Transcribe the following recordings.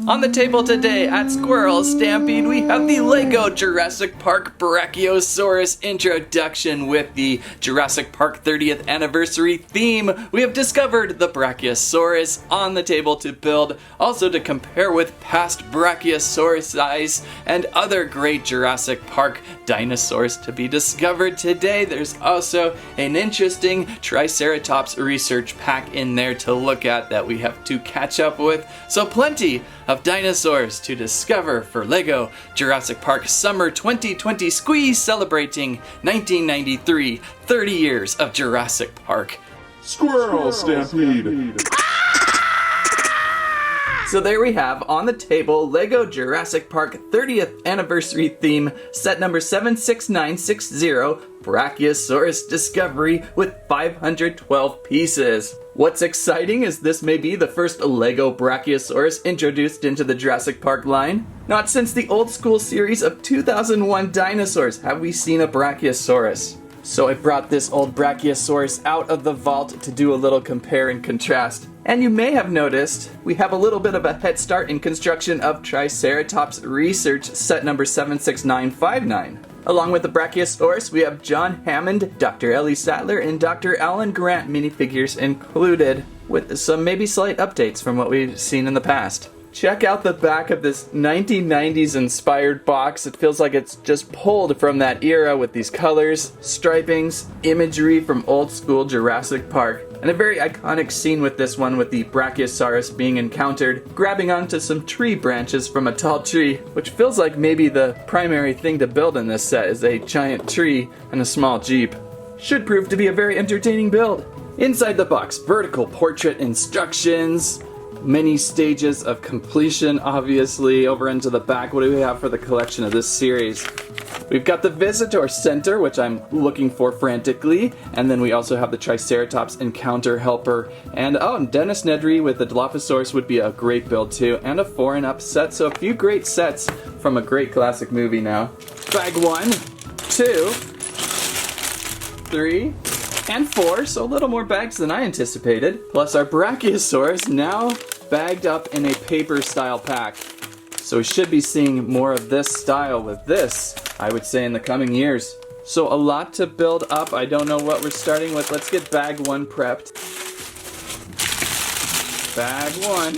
On the table today at Squirrel Stampede, we have the LEGO Jurassic Park Brachiosaurus introduction with the Jurassic Park 30th anniversary theme. We have discovered the Brachiosaurus on the table to build, also to compare with past Brachiosaurus and other great Jurassic Park dinosaurs to be discovered today. There's also an interesting Triceratops Research pack in there to look at that we have to catch up with. So plenty of dinosaurs to discover for LEGO Jurassic Park Summer 2020 Squeeze, celebrating 1993, 30 years of Jurassic Park. Squirrel Stampede! So there we have on the table LEGO Jurassic Park 30th anniversary theme set number 76960, Brachiosaurus Discovery, with 512 pieces. What's exciting is this may be the first LEGO Brachiosaurus introduced into the Jurassic Park line. Not since the old school series of 2001 dinosaurs have we seen a Brachiosaurus. So I brought this old Brachiosaurus out of the vault to do a little compare and contrast. And you may have noticed we have a little bit of a head start in construction of Triceratops Research set number 76959. Along with the Brachiosaurus, we have John Hammond, Dr. Ellie Satler, and Dr. Alan Grant minifigures included, with some maybe slight updates from what we've seen in the past. Check out the back of this 1990s inspired box. It feels like it's just pulled from that era with these colors, stripings, imagery from old school Jurassic Park. And a very iconic scene with this one, with the Brachiosaurus being encountered, grabbing onto some tree branches from a tall tree, which feels like maybe the primary thing to build in this set is a giant tree and a small Jeep. Should prove to be a very entertaining build. Inside the box, vertical portrait instructions, many stages of completion, obviously. Over into the back, what do we have for the collection of this series? We've got the Visitor Center, which I'm looking for frantically, and then we also have the Triceratops Encounter Helper, and Dennis Nedry with the Dilophosaurus would be a great build too, and a 4-and-up set, so a few great sets from a great classic movie now. Bag 1, 2, 3, and 4, so a little more bags than I anticipated. Plus our Brachiosaurus now bagged up in a paper style pack. So we should be seeing more of this style with this, I would say, in the coming years. So a lot to build up. I don't know what we're starting with. Let's get bag 1 prepped. Bag 1.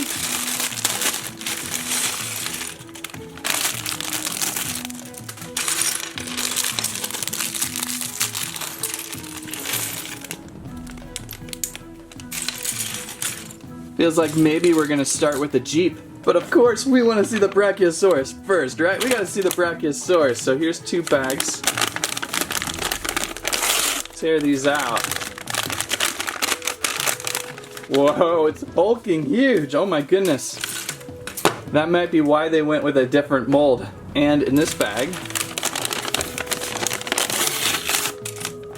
Feels like maybe we're gonna start with the Jeep. But of course, we want to see the Brachiosaurus first, right? We gotta see the Brachiosaurus. So here's 2 bags. Tear these out. Whoa, it's hulking huge. Oh my goodness. That might be why they went with a different mold. And in this bag,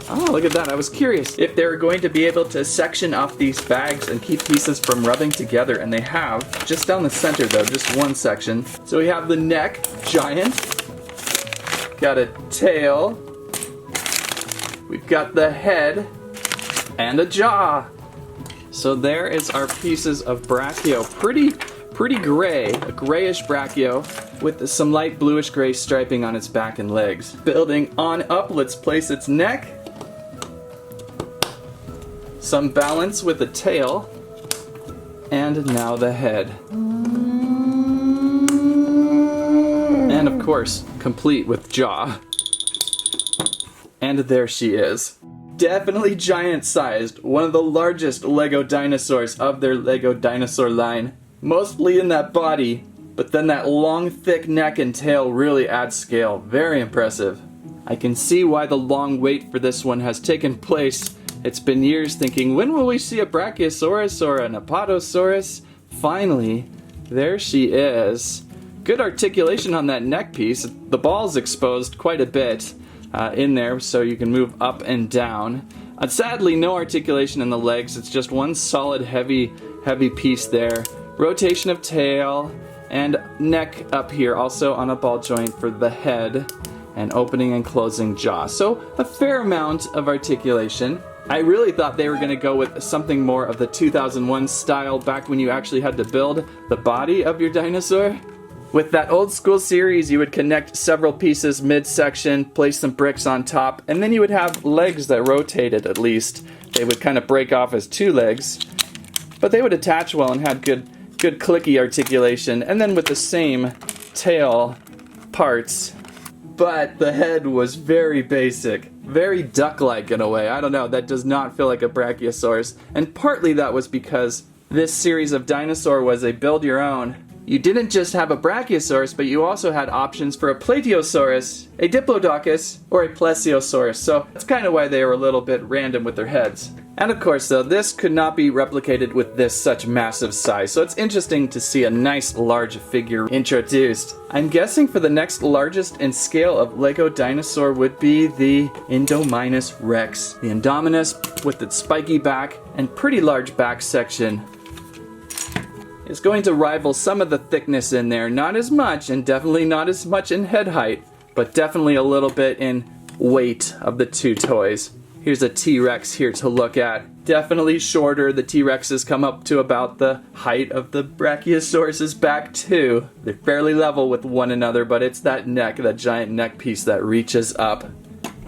oh, look at that. I was curious if they were going to be able to section off these bags and keep pieces from rubbing together, and they have. Just down the center though, just one section. So we have the neck, giant. Got a tail. We've got the head and a jaw. So there is our pieces of Brachio. Pretty gray, a grayish Brachio with some light bluish gray striping on its back and legs. Building on up, let's place its neck. Some balance with the tail, and now the head. And of course, complete with jaw. And there she is. Definitely giant-sized, one of the largest LEGO dinosaurs of their LEGO dinosaur line. Mostly in that body, but then that long, thick neck and tail really adds scale. Very impressive. I can see why the long wait for this one has taken place. It's been years thinking, when will we see a Brachiosaurus or an Apatosaurus? Finally, there she is. Good articulation on that neck piece. The ball's exposed quite a bit in there, so you can move up and down. Sadly, no articulation in the legs. It's just one solid, heavy piece there. Rotation of tail and neck up here, also on a ball joint for the head, and opening and closing jaw. So a fair amount of articulation. I really thought they were going to go with something more of the 2001 style back when you actually had to build the body of your dinosaur. With that old school series, you would connect several pieces midsection, place some bricks on top, and then you would have legs that rotated at least. They would kind of break off as two legs, but they would attach well and had good clicky articulation, and then with the same tail parts. But the head was very basic, very duck-like in a way. I don't know, that does not feel like a Brachiosaurus. And partly that was because this series of dinosaur was a build your own. You didn't just have a Brachiosaurus, but you also had options for a Platyosaurus, a Diplodocus, or a Plesiosaurus. So that's kind of why they were a little bit random with their heads. And of course, though, this could not be replicated with this such massive size, so it's interesting to see a nice large figure introduced. I'm guessing for the next largest in scale of LEGO dinosaur would be the Indominus Rex. The Indominus, with its spiky back and pretty large back section, is going to rival some of the thickness in there. Not as much, and definitely not as much in head height, but definitely a little bit in weight of the two toys. Here's a T-Rex here to look at. Definitely shorter. The T-Rexes come up to about the height of the Brachiosaurus's back too. They're fairly level with one another, but it's that neck, that giant neck piece that reaches up.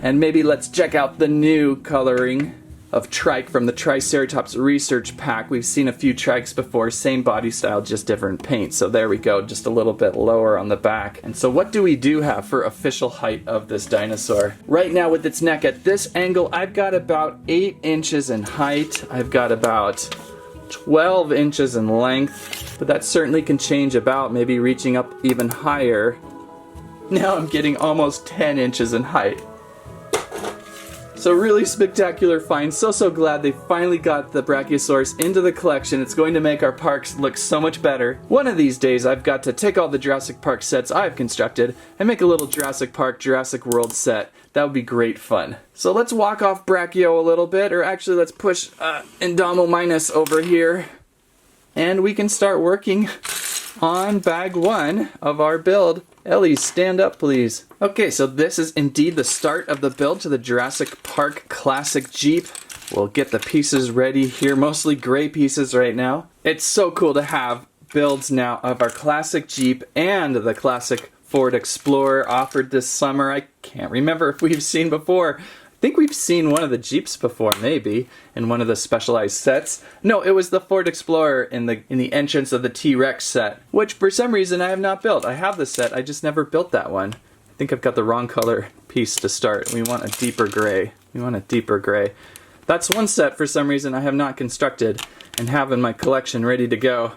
And maybe let's check out the new coloring of trike from the Triceratops Research pack. We've seen a few trikes before, same body style, just different paint. So there we go, just a little bit lower on the back. And so what do we have for official height of this dinosaur? Right now with its neck at this angle, I've got about 8 inches in height. I've got about 12 inches in length, but that certainly can change about, maybe reaching up even higher. Now I'm getting almost 10 inches in height. So really spectacular find. So glad they finally got the Brachiosaurus into the collection. It's going to make our parks look so much better. One of these days I've got to take all the Jurassic Park sets I've constructed and make a little Jurassic Park, Jurassic World set. That would be great fun. So let's walk off Brachio a little bit, or actually let's push Indominus over here, and we can start working on bag 1 of our build. Ellie, stand up please. Okay, so this is indeed the start of the build to the Jurassic Park Classic Jeep. We'll get the pieces ready here, mostly gray pieces right now. It's so cool to have builds now of our Classic Jeep and the Classic Ford Explorer offered this summer. I can't remember if we've seen before. I think we've seen one of the Jeeps before, maybe, in one of the specialized sets. No, it was the Ford Explorer in the entrance of the T-Rex set, which for some reason I have not built. I have the set, I just never built that one. I think I've got the wrong color piece to start. We want a deeper gray. That's one set for some reason I have not constructed and have in my collection ready to go.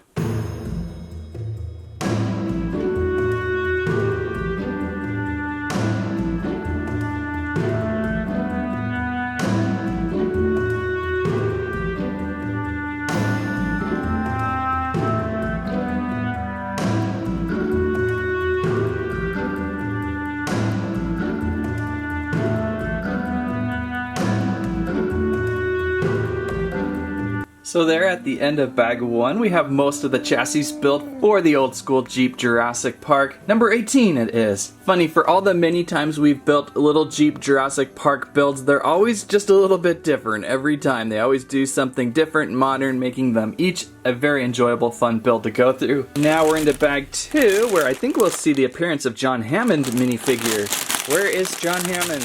So there at the end of bag 1, we have most of the chassis built for the old school Jeep Jurassic Park. Number 18 it is. Funny, for all the many times we've built little Jeep Jurassic Park builds, they're always just a little bit different every time. They always do something different and modern, making them each a very enjoyable, fun build to go through. Now we're into bag 2, where I think we'll see the appearance of John Hammond minifigure. Where is John Hammond?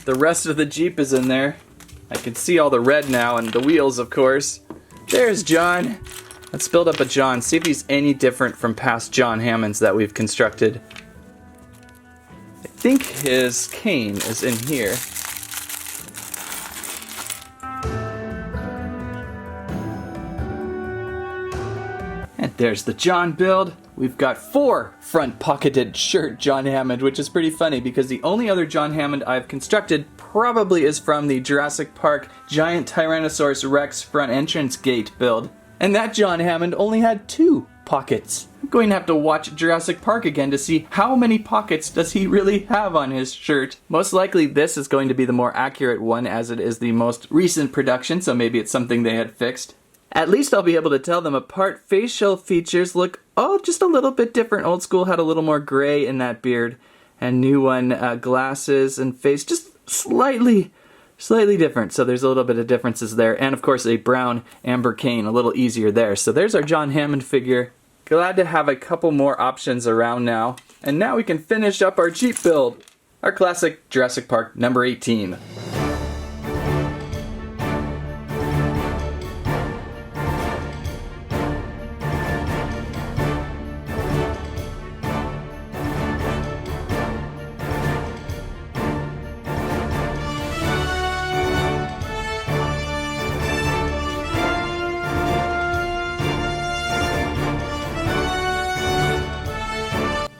The rest of the Jeep is in there. I can see all the red now, and the wheels, of course. There's John. Let's build up a John, see if he's any different from past John Hammonds that we've constructed. I think his cane is in here. And there's the John build. We've got 4 front pocketed shirt John Hammond, which is pretty funny because the only other John Hammond I've constructed probably is from the Jurassic Park Giant Tyrannosaurus Rex front entrance gate build. And that John Hammond only had 2 pockets. I'm going to have to watch Jurassic Park again to see how many pockets does he really have on his shirt. Most likely this is going to be the more accurate one, as it is the most recent production, so maybe it's something they had fixed. At least I'll be able to tell them apart. Facial features look, just a little bit different. Old school had a little more gray in that beard. And new one, glasses and face just slightly slightly different, so there's a little bit of differences there. And of course a brown amber cane, a little easier there. So there's our John Hammond figure. Glad to have a couple more options around now. And now we can finish up our Jeep build. Our classic Jurassic Park number 18.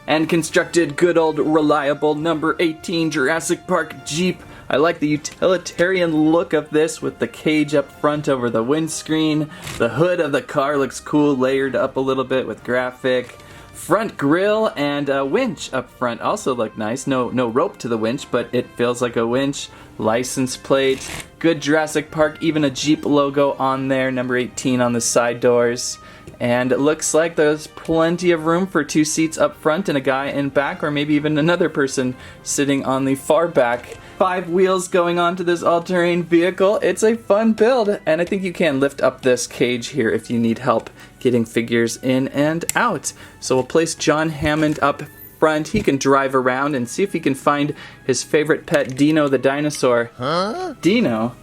And constructed good old reliable number 18 Jurassic Park Jeep. I like the utilitarian look of this with the cage up front over the windscreen. The hood of the car looks cool, layered up a little bit with graphic. Front grille and a winch up front also look nice. No rope to the winch, but it feels like a winch. License plate, good Jurassic Park, even a Jeep logo on there, number 18 on the side doors. And it looks like there's plenty of room for 2 seats up front and a guy in back, or maybe even another person sitting on the far back. 5 wheels going onto this all-terrain vehicle. It's a fun build, and I think you can lift up this cage here if you need help getting figures in and out. So we'll place John Hammond up front. He can drive around and see if he can find his favorite pet, Dino the dinosaur. Huh? Dino?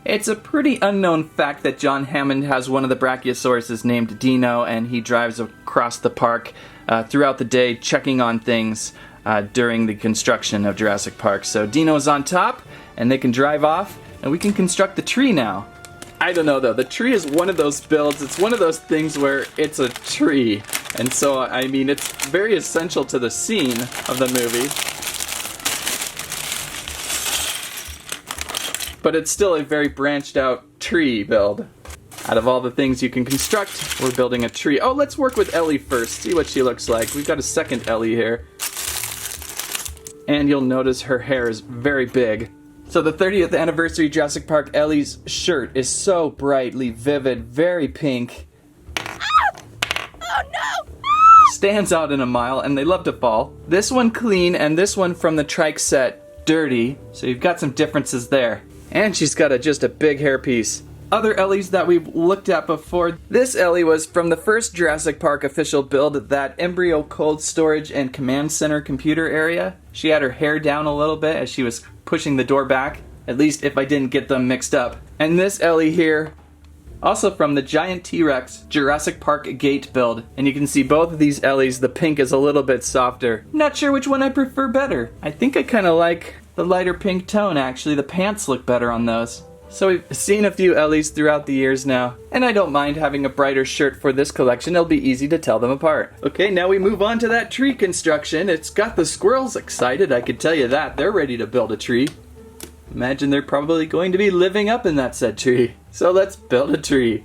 It's a pretty unknown fact that John Hammond has one of the Brachiosauruses named Dino, and he drives across the park throughout the day checking on things during the construction of Jurassic Park. So Dino's on top, and they can drive off, and we can construct the tree now. I don't know though, the tree is one of those builds, it's one of those things where it's a tree. And so, I mean, it's very essential to the scene of the movie. But it's still a very branched out tree build. Out of all the things you can construct, we're building a tree. Oh, let's work with Ellie first, see what she looks like. We've got a second Ellie here. And you'll notice her hair is very big. So the 30th anniversary Jurassic Park Ellie's shirt is so brightly vivid, very pink. Oh no! Stands out in a mile, and they love to fall. This one clean, and this one from the trike set dirty. So you've got some differences there. And she's got just a big hairpiece. Other Ellies that we've looked at before. This Ellie was from the first Jurassic Park official build, that embryo cold storage and command center computer area. She had her hair down a little bit as she was pushing the door back, at least if I didn't get them mixed up. And this Ellie here, also from the giant T-Rex Jurassic Park gate build. And you can see both of these Ellies, the pink is a little bit softer. Not sure which one I prefer better. I think I kind of like the lighter pink tone actually. The pants look better on those. So we've seen a few Ellies throughout the years now, and I don't mind having a brighter shirt for this collection. It'll be easy to tell them apart. Okay, now we move on to that tree construction. It's got the squirrels excited, I could tell you that. They're ready to build a tree. Imagine they're probably going to be living up in that said tree. So let's build a tree.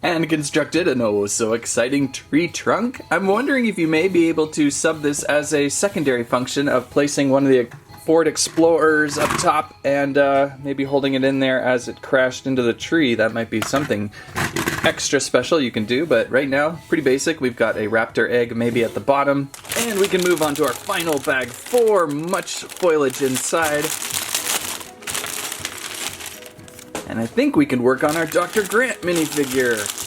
And constructed an oh so exciting tree trunk. I'm wondering if you may be able to sub this as a secondary function of placing one of the Ford Explorers up top and maybe holding it in there as it crashed into the tree. That might be something extra special you can do, but right now, pretty basic. We've got a raptor egg maybe at the bottom, and we can move on to our final bag 4, much foliage inside. And I think we can work on our Dr. Grant minifigure.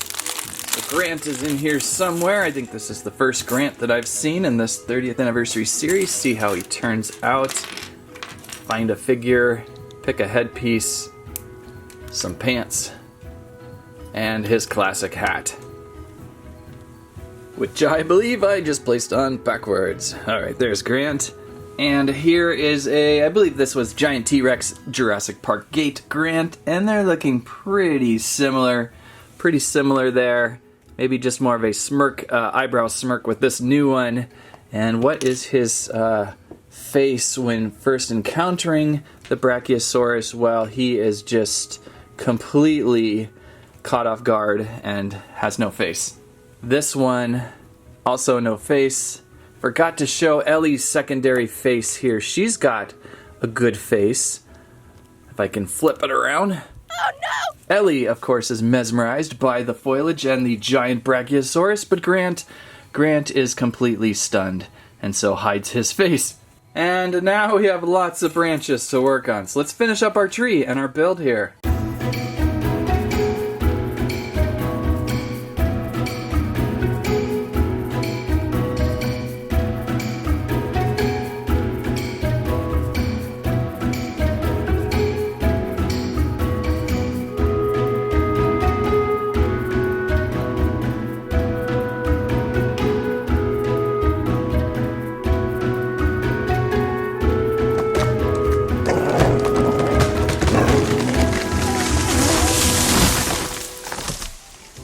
So Grant is in here somewhere. I think this is the first Grant that I've seen in this 30th anniversary series. See how he turns out. Find a figure, pick a headpiece, some pants, and his classic hat. Which I believe I just placed on backwards. Alright, there's Grant. And here is I believe this was Giant T-Rex Jurassic Park Gate Grant, and they're looking pretty similar. Pretty similar there. Maybe just more of a smirk, eyebrow smirk with this new one. And what is his face when first encountering the Brachiosaurus? Well, he is just completely caught off guard and has no face. This one, also no face. Forgot to show Ellie's secondary face here. She's got a good face. If I can flip it around. Oh no! Ellie, of course, is mesmerized by the foliage and the giant Brachiosaurus, but Grant is completely stunned and so hides his face. And now we have lots of branches to work on. So let's finish up our tree and our build here.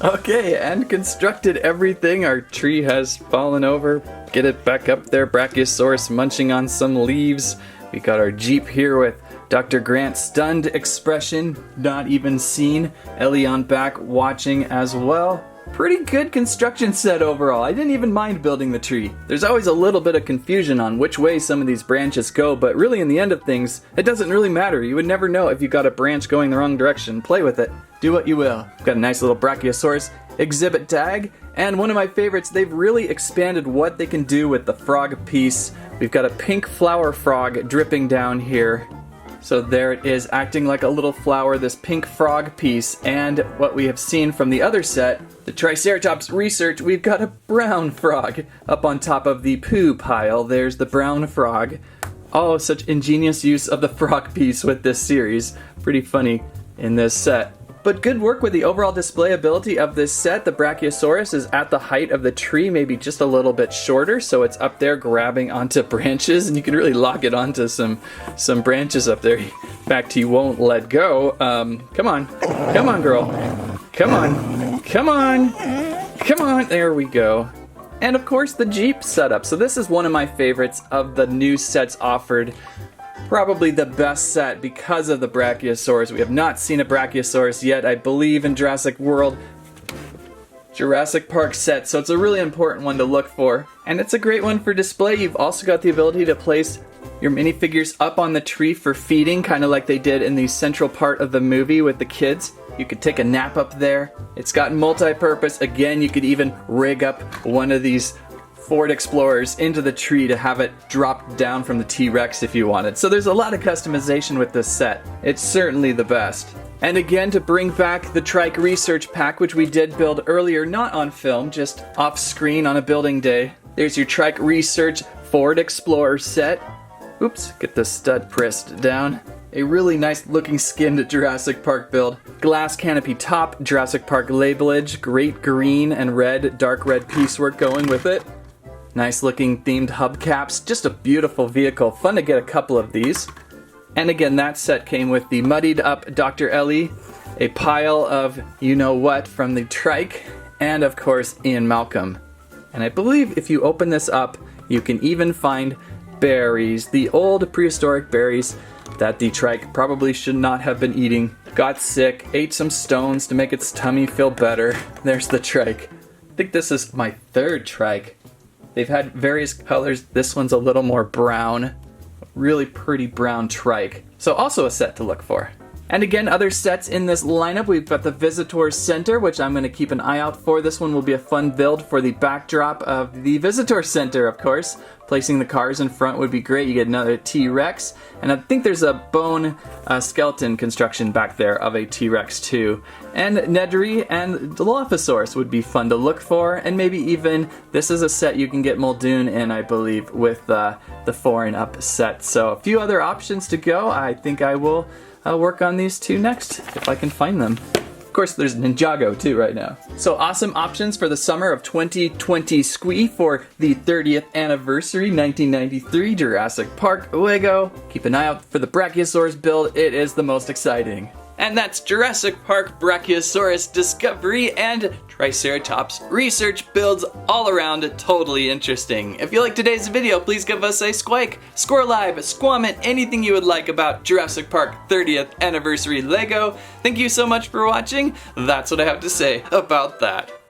Okay, and constructed everything. Our tree has fallen over. Get it back up there. Brachiosaurus munching on some leaves. We got our Jeep here with Dr. Grant's stunned expression, not even seen. Ellie on back watching as well. Pretty good construction set overall. I didn't even mind building the tree. There's always a little bit of confusion on which way some of these branches go, but really in the end of things, it doesn't really matter. You would never know if you got a branch going the wrong direction. Play with it. Do what you will. Got a nice little Brachiosaurus exhibit tag, and one of my favorites, they've really expanded what they can do with the frog piece. We've got a pink flower frog dripping down here. So there it is, acting like a little flower, this pink frog piece. And what we have seen from the other set, the Triceratops Research, we've got a brown frog up on top of the poo pile. There's the brown frog. Oh, such ingenious use of the frog piece with this series. Pretty funny in this set. But good work with the overall display ability of this set. The Brachiosaurus is at the height of the tree, maybe just a little bit shorter, so it's up there grabbing onto branches, and you can really lock it onto some branches up there. In fact, he won't let go. Come on. Come on, girl. Come on. Come on. Come on. There we go. And of course, the Jeep setup. So this is one of my favorites of the new sets offered. Probably the best set because of the Brachiosaurus. We have not seen a Brachiosaurus yet, I believe, in Jurassic World. Jurassic Park set, so it's a really important one to look for. And it's a great one for display. You've also got the ability to place your minifigures up on the tree for feeding, kind of like they did in the central part of the movie with the kids. You could take a nap up there. It's got multi-purpose. Again, you could even rig up one of these Ford Explorers into the tree to have it drop down from the T-Rex if you wanted. So there's a lot of customization with this set. It's certainly the best. And again, to bring back the Trike Research Pack, which we did build earlier, not on film, just off screen on a building day. There's your Trike Research Ford Explorer set. Oops, get the stud pressed down. A really nice looking skinned Jurassic Park build. Glass canopy top, Jurassic Park labelage, great green and red, dark red piecework going with it. Nice looking themed hubcaps, just a beautiful vehicle. Fun to get a couple of these. And again, that set came with the muddied up Dr. Ellie, a pile of you-know-what from the Trike, and of course Ian Malcolm. And I believe if you open this up, you can even find berries, the old prehistoric berries that the Trike probably should not have been eating. Got sick, ate some stones to make its tummy feel better. There's the Trike. I think this is my third Trike. They've had various colors. This one's a little more brown. Really pretty brown Trike. So also a set to look for. And again, other sets in this lineup. We've got the Visitor Center, which I'm going to keep an eye out for. This one will be a fun build for the backdrop of the Visitor Center, of course. Placing the cars in front would be great. You get another T-Rex. And I think there's a bone skeleton construction back there of a T-Rex too. And Nedry and Dilophosaurus would be fun to look for. And maybe even, this is a set you can get Muldoon in, I believe, with the 4-and-up set. So a few other options to go. I think I will work on these two next, if I can find them. Of course, there's Ninjago too right now. So awesome options for the summer of 2020 Squee for the 30th anniversary 1993 Jurassic Park Lego. Keep an eye out for the Brachiosaurus build. It is the most exciting. And that's Jurassic Park Brachiosaurus Discovery and Triceratops Research builds all around totally interesting. If you liked today's video, please give us a squike, squirrel live, squamment, anything you would like about Jurassic Park 30th Anniversary LEGO. Thank you so much for watching. That's what I have to say about that.